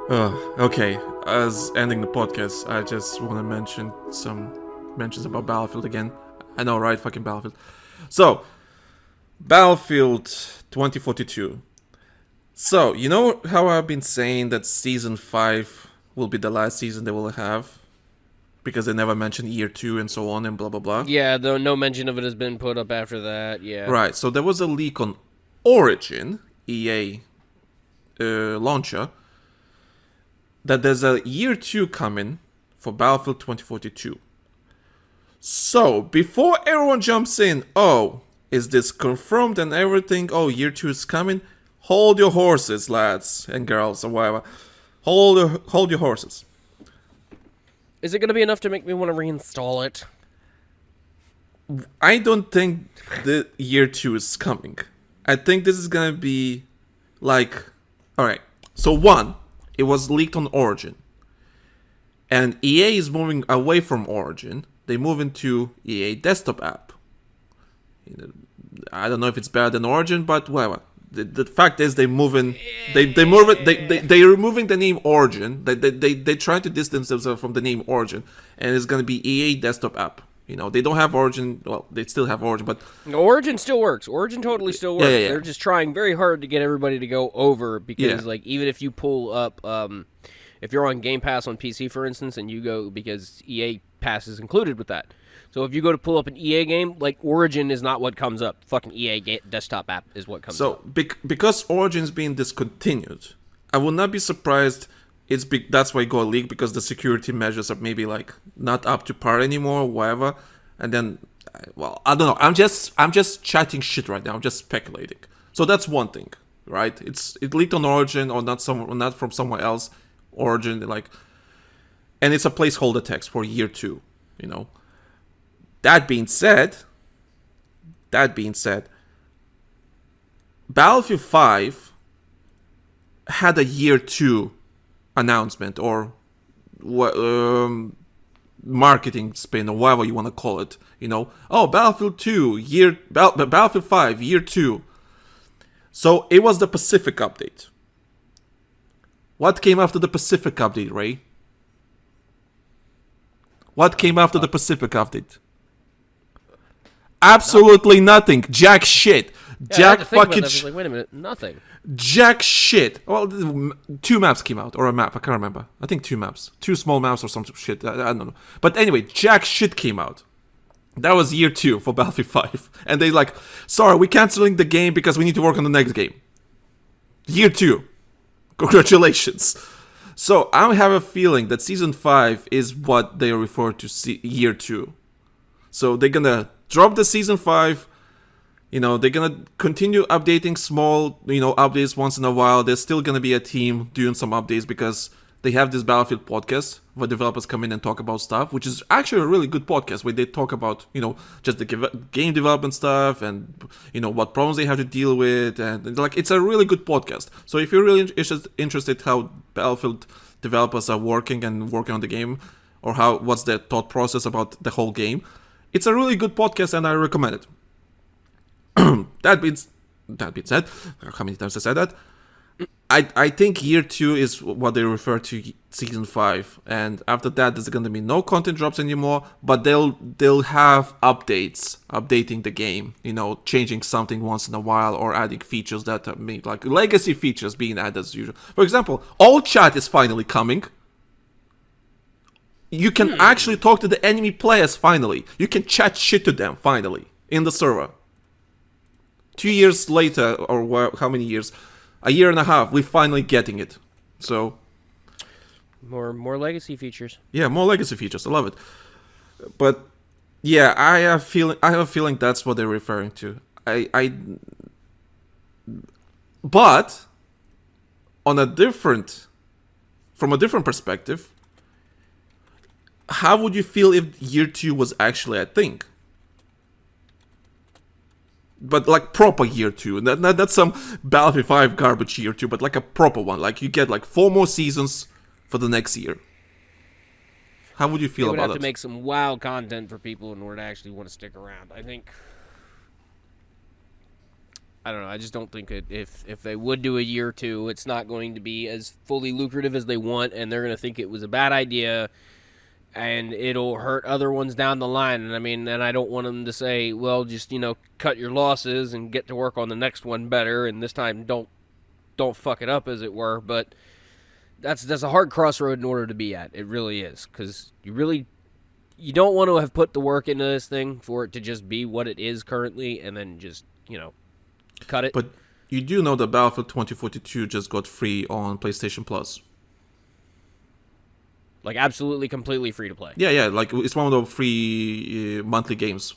Okay, as ending the podcast, I just want to mention some mentions about Battlefield again. I know, right? Fucking Battlefield. So, Battlefield 2042. So, you know how I've been saying that Season 5 will be the last season they will have? Because they never mentioned Year 2 and so on and blah blah blah. Yeah, though no mention of it has been put up after that. Yeah. Right, so there was a leak on Origin, EA launcher, that there's a Year 2 coming for Battlefield 2042. So, before everyone jumps in, oh, is this confirmed and everything? Oh, Year 2 is coming. Hold your horses, lads and girls, or whatever. Hold your horses. Is it going to be enough to make me want to reinstall it? I don't think the Year 2 is coming. I think this is gonna be like... Alright, so one, it was leaked on Origin. And EA is moving away from Origin. They move into EA desktop app. I don't know if it's better than Origin, but whatever. The fact is they're moving. They're removing the name Origin. They try to distance themselves from the name Origin, and it's gonna be EA desktop app. You know, they don't have Origin. Well, they still have Origin, but Origin still works. Origin totally still works. Yeah. They're just trying very hard to get everybody to go over because, Yeah. like, even if you pull up, if you're on Game Pass on PC, for instance, and you go because EA Pass is included with that. So if you go to pull up an EA game, like Origin is not what comes up. Fucking desktop app is what comes up. So because Origin's being discontinued, I will not be surprised. That's why it got leaked, because the security measures are maybe like not up to par anymore, whatever. And then, well, I don't know. I'm just chatting shit right now. I'm just speculating. So that's one thing, right? It leaked on Origin or not from somewhere else. Origin, like, and it's a placeholder text for Year 2. You know. That being said, Battlefield 5 had a Year 2 announcement or marketing spin or whatever you want to call it. You know, oh, Battlefield 2 Battlefield 5 Year 2. So it was the Pacific update. What came after the Pacific update, Ray? What came after the Pacific update? Absolutely nothing. Jack shit. Yeah, Jack I had to think fucking about that. I was like, wait a minute, nothing. Jack shit. Well, 2 maps came out, or a map. I can't remember. I think 2 maps, 2 small maps or some shit. I don't know. But anyway, Jack shit came out. That was Year 2 for Battlefield 5, and they like, sorry, we're canceling the game because we need to work on the next game. Year 2. Congratulations. So I have a feeling that Season 5 is what they refer to Year 2. So they're gonna drop the Season 5. You know, they're gonna continue updating small, updates once in a while. There's still gonna be a team doing some updates because they have this Battlefield podcast where developers come in and talk about stuff, which is actually a really good podcast where they talk about, just the game development stuff and, what problems they have to deal with. And, like, it's a really good podcast. So if you're really interested how Battlefield developers are working on the game, or what's their thought process about the whole game, it's a really good podcast and I recommend it. That being said, how many times I said that? I think Year 2 is what they refer to Season 5, and after that there's gonna be no content drops anymore, but they'll have updating the game, changing something once in a while or adding features that are made, like legacy features being added as usual. For example, all chat is finally coming. You can actually talk to the enemy players finally. You can chat shit to them finally in the server. 2 years later, or how many years? A year and a half, we're finally getting it. So More legacy features. yeah, more legacy features. I love it. But yeah, I have a feeling that's what they're referring to. But from a different perspective, how would you feel if Year 2 was actually a thing? But like proper Year 2, not some Battlefield 5 garbage Year 2, but like a proper one. Like you get like 4 more seasons for the next year. How would you feel about that? They would have to make some WoW content for people in order to actually want to stick around. I think I don't know. I just don't think if they would do a year or two, it's not going to be as fully lucrative as they want, and they're going to think it was a bad idea, and it'll hurt other ones down the line. And I mean, and I don't want them to say, well, just cut your losses and get to work on the next one better, and this time don't fuck it up, as it were. But that's a hard crossroad in order to be at. It really is, because you don't want to have put the work into this thing for it to just be what it is currently, and then just cut it. But you do know that Battlefield 2042 just got free on PlayStation Plus. Like, absolutely, completely free to play. Yeah, like, it's one of the free monthly games.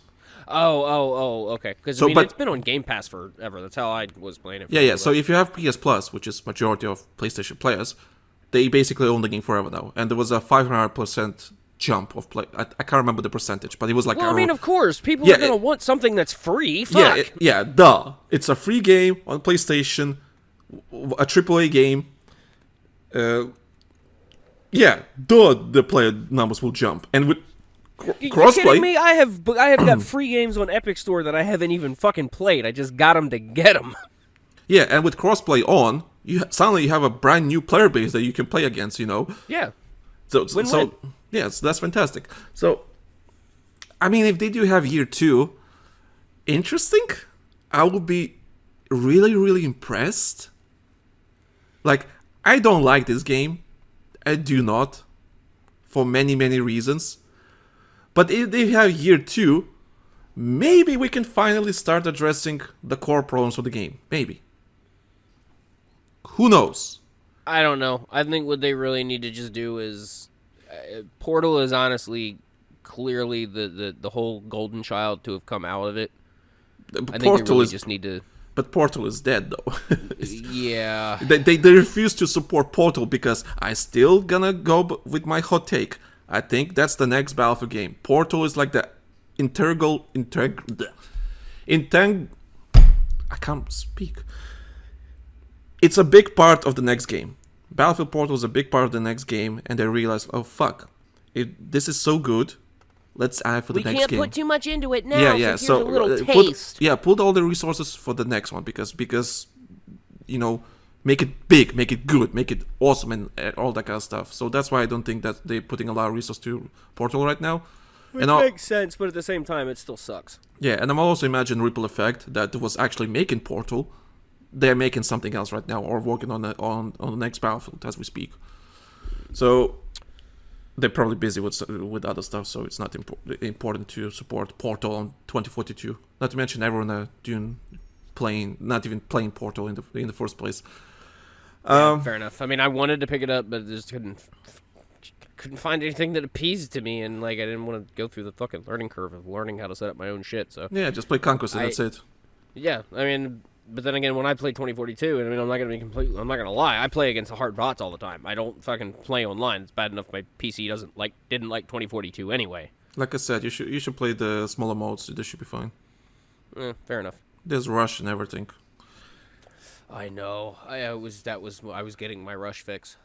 Oh, okay. Because, it's been on Game Pass forever. That's how I was playing it. Yeah, so if you have PS Plus, which is majority of PlayStation players, they basically own the game forever now. And there was a 500% jump of play. I can't remember the percentage, but it was like... Well, of course, people are going to want something that's free. Fuck. Yeah, duh. It's a free game on PlayStation, a AAA game. Yeah, the player numbers will jump. And with crossplay... You kidding me? I have got free games on Epic Store that I haven't even fucking played. I just got them to get them. Yeah, and with crossplay on, suddenly you have a brand new player base that you can play against, Yeah. So Win-win. Yes, that's fantastic. So, I mean, if they do have year 2, interesting. I would be really, really impressed. Like, I don't like this game. I do not. For many, many reasons. But if they have year 2, maybe we can finally start addressing the core problems of the game. Maybe. Who knows? I don't know. I think what they really need to just do is... Portal is honestly clearly the whole golden child to have come out of it. I think they really just need to... But Portal is dead, though. Yeah. They refuse to support Portal because I still gonna go with my hot take. I think that's the next Battlefield game. Portal is like the I can't speak. It's a big part of the next game. Battlefield Portal is a big part of the next game, and they realize, oh fuck, this is so good. Let's add for the next game. We can't put too much into it now. Yeah. So here's a little taste. Put all the resources for the next one because make it big, make it good, make it awesome, and all that kind of stuff. So that's why I don't think that they're putting a lot of resources to Portal right now. Which makes sense, but at the same time, it still sucks. Yeah, and I'm also imagining Ripple Effect that was actually making Portal. They're making something else right now, or working on the next Battlefield as we speak. So they're probably busy with other stuff, so it's not important to support Portal on 2042. Not to mention everyone not even playing Portal in the first place. Yeah, fair enough. I mean, I wanted to pick it up, but just couldn't find anything that appeased to me, and I didn't want to go through the fucking learning curve of learning how to set up my own shit. So yeah, just play Conquest and that's it. Yeah, I mean. But then again, when I play 2042, I'm not gonna lie, I play against the hard bots all the time. I don't fucking play online. It's bad enough my PC didn't like 2042 anyway. Like I said, you should play the smaller modes. This should be fine. Fair enough. There's Rush and everything. I know. I was getting my Rush fix.